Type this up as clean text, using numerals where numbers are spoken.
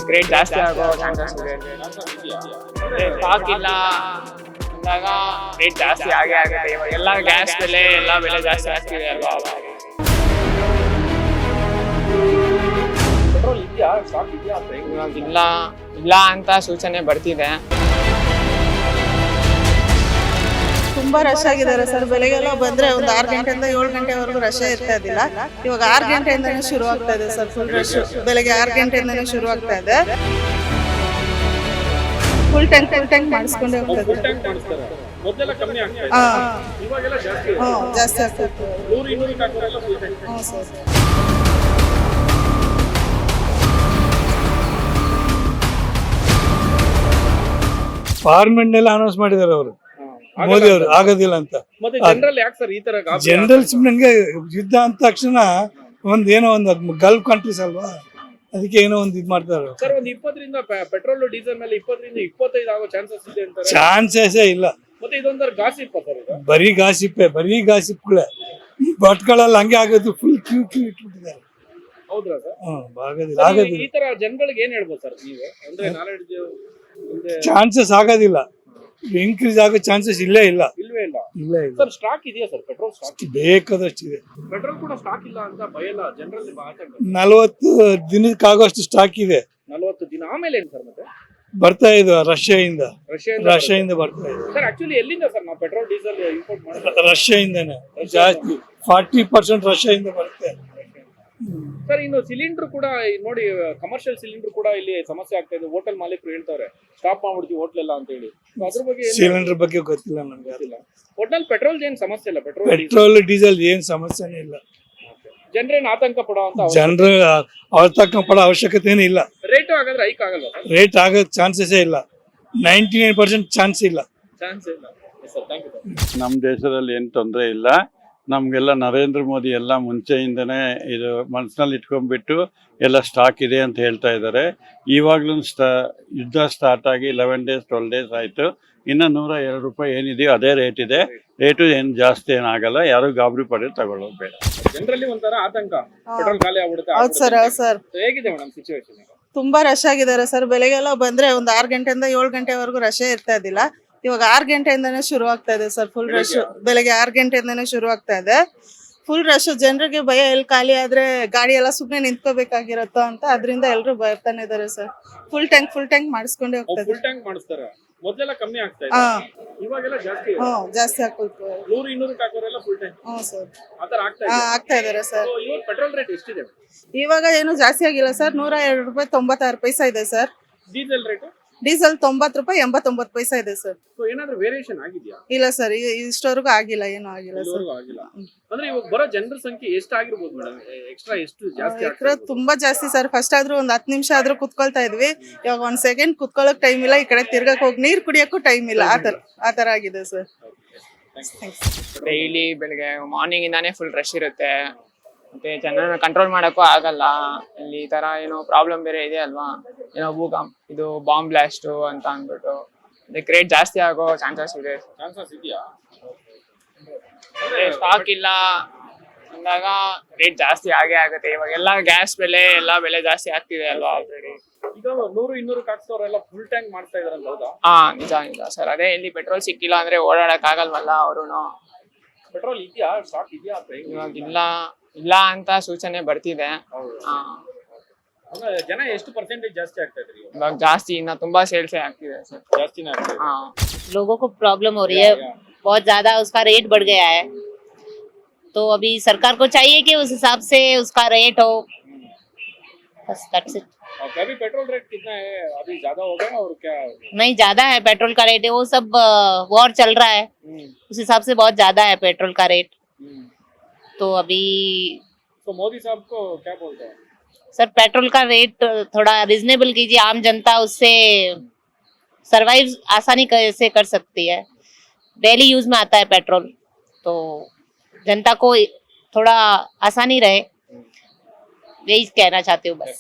ಅದಕ್ಕೆ ರೇಟ್ ಜಾಸ್ತಿ ಆಗೋ ಚಾನ್ಸಸ್ ಇದೆ. ಸ್ಟಾಕ್ ಇಲ್ಲ ಅಂದಾಗ ರೇಟ್ ಜಾಸ್ತಿ ಆಗೇ ಆಗುತ್ತೆ. ಇವಾಗ ಎಲ್ಲ ಗ್ಯಾಸ್ ಬೆಲೆ ಎಲ್ಲ ಬೆಲೆ ಜಾಸ್ತಿ ಆಗ್ತಿದೆ ಅಲ್ವಾ. ಪೆಟ್ರೋಲ್ ಇದೆಯಾ, ಸ್ಟಾಕ್ ಇದೆಯಾ ಅಂತ ಇವಾಗ ಇಲ್ಲ ಅಂತ ಸೂಚನೆ ಬರ್ತಿದೆ. ತುಂಬಾ ರಶ್ ಆಗಿದ್ದಾರೆ ಸರ್. ಬೆಳಗ್ಗೆಲ್ಲ ಬಂದ್ರೆ ಒಂದು 6 ಗಂಟೆಯಿಂದ 7 ಗಂಟೆವರೆಗೂ ರಶ್ ಇರ್ತಾ ಇದ್ದಿಲ್ಲ. ಇವಾಗ 6 ಗಂಟೆಯಿಂದನೇ ಶುರು ಆಗ್ತಾ ಇದೆ ಸರ್ ಫುಲ್ ರಶ್. ಬೆಳಗ್ಗೆ 6 ಗಂಟೆಯಿಂದನೇ ಶುರು ಆಗ್ತಾ ಇದೆ. ಫುಲ್ ಟ್ಯಾಂಕ್ ಮಾಡಿಸ್ಕೊಂಡೇ ಹೋಗ್ತಾ ಇದೆ. ಮೊದಲೆಲ್ಲ ಕಮ್ಮಿ ಆಗ್ತಾ ಇದೆ, ಇವಾಗೆಲ್ಲ ಜಾಸ್ತಿ ಆಗ್ತಾ ಇದೆ. 100-200 ಹಾಕ್ತಾ ಇಲ್ಲ ಫುಲ್ ಟ್ಯಾಂಕ್. ಸರ್ ಪಾರ್ಲಿಮೆಂಟ್ ಎಲ್ಲ ಅನೌನ್ಸ್ ಮಾಡಿದ್ದಾರೆ ಅವರು, ಮೋದಿ ಅವರು ಆಗೋದಿಲ್ಲ ಅಂತ. ಮತ್ತೆ ಜನರಲ್ ಯಾಕೆ ಸರ್ ಈ ತರ ಜನರಲ್ ಸುಮ್ಮನೆ ಯುದ್ಧ ಅಂದ ತಕ್ಷಣ ಏನೋ ಒಂದು ಗಲ್ಫ್ ಕಂಟ್ರೀಸ್ ಅಲ್ವಾ, ಅದಕ್ಕೆ ಏನೋ ಒಂದು ಇದು ಮಾಡ್ತಾರೆ ಸರ್. ಒಂದು 20ರಿಂದ ಪೆಟ್ರೋಲ್ ಡೀಸೆಲ್ ಮೇಲೆ 20ರಿಂದ 25 ಆಗೋ ಚಾನ್ಸಸ್ ಇದೆ ಅಂತಾರೆ. ಚಾನ್ಸಸ್ ಇಲ್ಲ. ಮತ್ತೆ ಇದೊಂದರ ಗಾಸಿಪ್ ಸರ್ ಇದು. ಬರೀ ಗಾಸಿಪ್ಗಳೇ. ಈ ಬಟ್ಗಳಲ್ಲಿ ಹಂಗೆ ಆಗೋದು, ಫುಲ್ ಕ್ಯೂ ಇಟ್ಬಿಟ್ಟಿದ್ದಾರೆ. ಹೌದ್ರಾ ಸರ್? ಆಗೋದಿಲ್ಲ. ಈ ತರ ಜನಗಳಿಗೆ ಏನ್ ಹೇಳ್ಬೋದು ಸರ್ ನೀವು, ಅಂದ್ರೆ ನಾಲೆಡ್ಜ್ ಚಾನ್ಸಸ್ ಆಗೋದಿಲ್ಲ, ಇನ್ಕ್ರೀಸ್ ಆಗೋ ಚಾನ್ಸಸ್ ಇಲ್ಲವೇ ಇಲ್ಲ ಸರ್. ಸ್ಟಾಕ್ ಇದೆಯಾ ಸರ್? ಪೆಟ್ರೋಲ್ ಸ್ಟಾಕ್ ಬೇಕಾದಷ್ಟಿದೆ. ಪೆಟ್ರೋಲ್ ಕೂಡ ಸ್ಟಾಕ್ ಇಲ್ಲ ಅಂತ ಭಯ ಇಲ್ಲ ಜನರಲ್ಲಿ. 40 ದಿನಕ್ಕಾಗೋಷ್ಟು ಸ್ಟಾಕ್ ಇದೆ. 40 ದಿನ ಆಮೇಲೆ ಏನ್ ಸರ್? ಮತ್ತೆ ಬರ್ತಾ ಇದೆ ರಷ್ಯಾದಿಂದ ಬರ್ತಾ ಇದೆ ಸರ್. ಆಕ್ಚುಲಿ ಎಲ್ಲಿಂದ ಸರ್ ನಾವು ಪೆಟ್ರೋಲ್ ಡೀಸೆಲ್ ಇಂಪೋರ್ಟ್ ಮಾಡೋದು? ರಷ್ಯಾಯಿಂದನೇ ಜಾಸ್ತಿ. 40% ರಷ್ಯಾದಿಂದ ಬರುತ್ತೆ ಸರ್. ಇನ್ನು ಸಿಲಿಂಡರ್ ಕೂಡ ನೋಡಿ, ಕಮರ್ಷಿಯಲ್ ಸಿಲಿಂಡರ್ ಕೂಡ ಇಲ್ಲಿ ಸಮಸ್ಯೆ ಆಗ್ತಾ ಇದೆ. ಹೋಟೆಲ್ ಮಾಲೀಕರು ಹೇಳ್ತಾರೆ ಸ್ಟಾಪ್ ಮಾಡ್ಬಿಡ್ತೀವಿ ಹೋಟ್ಲ್ ಎಲ್ಲ ಅಂತ ಹೇಳಿ. ಅದ್ರ ಬಗ್ಗೆ ಸಿಲಿಂಡರ್ ಬಗ್ಗೆ ಗೊತ್ತಿಲ್ಲ ನಮ್ಗೆ. ಒಟ್ನಲ್ಲಿ ಪೆಟ್ರೋಲ್ ಏನ್ ಸಮಸ್ಯೆ ಇಲ್ಲ, ಪೆಟ್ರೋಲ್ ಡೀಸೆಲ್ ಏನ್ ಸಮಸ್ಯೆನೇ ಇಲ್ಲ. ಜನರೇನು ಆತಂಕ ಪಡೋ ಅಂತ ಜನರು ಆತಂಕ ಪಡೋ ಅವಶ್ಯಕತೆ ಇಲ್ಲ. ರೇಟ್ ಹಾಗಾದ್ರೆ ಹೈಕ್ ಆಗಲ್ಲ? ರೇಟ್ ಆಗೋ ಚಾನ್ಸಸ್ ಇಲ್ಲ. 99% ಚಾನ್ಸ್ ಇಲ್ಲ. ನಮ್ಮ ದೇಶದಲ್ಲಿ ಏನು ತೊಂದರೆ ಇಲ್ಲ. ನಮಗೆಲ್ಲ ನರೇಂದ್ರ ಮೋದಿ ಎಲ್ಲ ಮುಂಚೆಯಿಂದನೇ ಇದು ಮನಸ್ಸಿನಲ್ಲಿ ಇಟ್ಕೊಂಡ್ಬಿಟ್ಟು ಎಲ್ಲ ಸ್ಟಾಕ್ ಇದೆ ಅಂತ ಹೇಳ್ತಾ ಇದ್ದಾರೆ. ಇವಾಗಲೂ ಯುದ್ಧ ಸ್ಟಾರ್ಟ್ ಆಗಿ 11 days 12 days ಆಯಿತು. ಇನ್ನು 102 ರೂಪಾಯಿ ಏನಿದೆಯೋ ಅದೇ ರೇಟ್ ಇದೆ. ರೇಟು ಏನು ಜಾಸ್ತಿ ಏನಾಗಲ್ಲ. ಯಾರು ಗಾಬರಿ ಪಡೆ ತಗೊಳ್ಳೋದು ಬೇಡ. ಜನರಲ್ಲಿ ಒಂಥರ ಆತಂಕ, ಪೆಟ್ರೋಲ್ ಖಾಲಿ ಆಗ್ಬಿಡುತ್ತೆ. ಹೌದು ಸರ್. ಹೇಗಿದೆ ಮೇಡಮ್ ಸಿಚುವೇಶನ್? ತುಂಬಾ ರಶ್ ಆಗಿದ್ದಾರೆ ಸರ್. ಬೆಳಗ್ಗೆಲ್ಲ ಬಂದ್ರೆ ಒಂದು 6 ಗಂಟೆಯಿಂದ 7 ಗಂಟೆವರೆಗೂ ರಶ್ ಇರ್ತಾ ಇದ್ದಿಲ್ಲ. ಇವಾಗ 6 ಗಂಟೆಯಿಂದನೇ ಶುರು ಆಗ್ತಾ ಇದೆ ಸರ್ ಫುಲ್ ರಶ್. ಬೆಳಗ್ಗೆ 6 ಗಂಟೆಯಿಂದನೇ ಶುರು ಆಗ್ತಾ ಇದೆ ಫುಲ್ ರಶ್. ಜನರಿಗೆ ಭಯ, ಎಲ್ಲಿ ಖಾಲಿ ಆದ್ರೆ ಗಾಡಿ ಎಲ್ಲ ಸುಮ್ಮನೆ ನಿಂತ್ಕೋಬೇಕಾಗಿರತ್ತೋ ಅಂತ, ಅದರಿಂದ ಎಲ್ಲರೂ ಬರ್ತಾನೆ ಇದಾರೆ ಸರ್. ಫುಲ್ ಟ್ಯಾಂಕ್ ಮಾಡಿಸ್ಕೊಂಡೇ ಹೋಗ್ತಾ ಇದೆ. ಫುಲ್ ಟ್ಯಾಂಕ್ ಮಾಡಿಸ್ತಾರೆ. ಮೊದಲೆಲ್ಲ ಕಮ್ಮಿ ಆಗ್ತಾ ಇದೆ, ಇವಾಗೆಲ್ಲ ಜಾಸ್ತಿ ಹಾಕೋದು. 100-200 ಹಾಕೋರೆಲ್ಲ ಫುಲ್ ಟ್ಯಾಂಕ್. ಸರ್ ಆತರ ಆಗ್ತಾ ಇದಾರೆ ಸರ್. ಇವಾಗ ಪೆಟ್ರೋಲ್ ರೇಟ್ ಎಷ್ಟಿದೆ? ಇವಾಗ ಏನು ಜಾಸ್ತಿ ಆಗಿಲ್ಲ ಸರ್. 102 ರೂಪಾಯಿ 96 ಪೈಸಾ ಇದೆ ಸರ್. Diesel rate? ಡೀಸೆಲ್ 90 ರೂಪಾಯಿ 89 ಪೈಸಾ ಇದೆ ಸರ್. ಏನಾದ್ರೂ ವೇರಿಯೇಷನ್ ಆಗಿದೆಯಾ? ಇಲ್ಲ ಸರ್, ಇಷ್ಟವರೆಗೂ ಆಗಿಲ್ಲ, ಏನೂ ಆಗಿಲ್ಲ ಸರ್. ಅಂದ್ರೆ ಇವಾಗ ಬರೋ ಜನರ ಸಂಖ್ಯೆ ಎಷ್ಟು ಆಗಿರ್ಬೋದು ಮೇಡಮ್? ಎಕ್ಸ್ಟ್ರಾ ಎಷ್ಟು ಜಾಸ್ತಿ? ತುಂಬಾ ಜಾಸ್ತಿ ಸರ್. ಫಸ್ಟ್ ಆದ್ರೂ ಒಂದ್ 10 ನಿಮಿಷ ಆದ್ರೂ ಕುತ್ಕೊಳ್ತಾ ಇದ್ವಿ. ಇವಾಗ 1 ಸೆಕೆಂಡ್ ಕುತ್ಕೊಳ್ಳೋಕ್ ಟೈಮ್ ಇಲ್ಲ. ಈ ಕಡೆ ತಿರ್ಗಕ್ ಹೋಗಿ ನೀರ್ ಕುಡಿಯಕ್ಕೂ ಟೈಮ್ ಇಲ್ಲ. ಆತರ ಆಗಿದೆ ಸರ್. ಡೈಲಿ ಬೆಳಿಗ್ಗೆ ಮಾರ್ನಿಂಗ್ ಇಂದಾನೇ ಫುಲ್ ರಶ್ ಇರುತ್ತೆ. ಮತ್ತೆ ಜನರನ್ನ ಕಂಟ್ರೋಲ್ ಮಾಡಕ್ಕೂ ಆಗಲ್ಲ. ಇಲ್ಲಿ ಈ ತರ ಏನೋ ಪ್ರಾಬ್ಲಮ್ ಬೇರೆ ಇದೆ ಅಲ್ವಾ, ಏನೋ ಇದು ಬಾಂಬ್ ಬ್ಲಾಸ್ಟ್ ಅಂತ ಅಂದ್ಬಿಟ್ಟು ಅದಕ್ಕೆ ರೇಟ್ ಜಾಸ್ತಿ ಆಗೋ ಚಾನ್ಸಸ್ ಇದೆಯಾ? ಸ್ಟಾಕ್ ಇಲ್ಲ ಅಂದಾಗ ರೇಟ್ ಜಾಸ್ತಿ ಆಗೇ ಆಗುತ್ತೆ. ಇವಾಗ ಎಲ್ಲ ಗ್ಯಾಸ್ ಬೆಲೆ ಎಲ್ಲ ಬೆಲೆ ಜಾಸ್ತಿ ಆಗ್ತಿದೆ ಅಲ್ವಾ ಆಲ್ರೆಡಿ. ಈಗ 100-200 ಹಾಕ್ಸೋರೆಲ್ಲ ಫುಲ್ ಟ್ಯಾಂಕ್ ಮಾಡ್ತಾ ಇದಾರೆ ಅಂತ ಹೌದಾ? ನಿಜ ಸರ್. ಅದೇ ಇಲ್ಲಿ ಪೆಟ್ರೋಲ್ ಸಿಕ್ಕಿಲ್ಲ ಅಂದ್ರೆ ಓಡಾಡಕ್ ಆಗಲ್ವಲ್ಲ ಅವ್ರುನು. ಪೆಟ್ರೋಲ್ ಇದೆಯಾ, ಸ್ಟಾಕ್ ಇದೆಯಾ? ಇವಾಗ ಇಲ್ಲ ಅಂತ ಸೂಚನೆ ಬರ್ತಿದೆ. ಜನ ಎಷ್ಟು ಪರ್ಸೆಂಟೇಜ್ ಜಾಸ್ತಿ ಆಗ್ತಾ ಇದ್ರಿ? ಇವಾಗ ಜಾಸ್ತಿ ಇನ್ನ ತುಂಬಾ ಸೇಲ್ಸ್ ಆಗ್ತಿದೆ ಸರ್. ಜಾಸ್ತಿನೇ ಆಗ್ತಿದೆ. लोगों को प्रॉब्लम हो रही है, बहुत ज्यादा उसका रेट बढ़ गया है. तो अभी सरकार को चाहिए कि उस हिसाब से उसका रेट हो. बस दैट्स इट. अभी पेट्रोल रेट कितना है? अभी ज्यादा हो गया और क्या? नहीं, ज्यादा है पेट्रोल का रेट. वो सब वॉर चल रहा है, उस हिसाब से बहुत ज्यादा है पेट्रोल का रेट. तो अभी तो मोदी साहब को क्या बोलते हैं सर? पेट्रोल का रेट थोड़ा रिजनेबल कीजिए. आम जनता उससे सरवाइव आसानी से कर सकती है. डेली यूज में आता है पेट्रोल, तो जनता को थोड़ा आसानी रहे, यही कहना चाहती हूँ बस.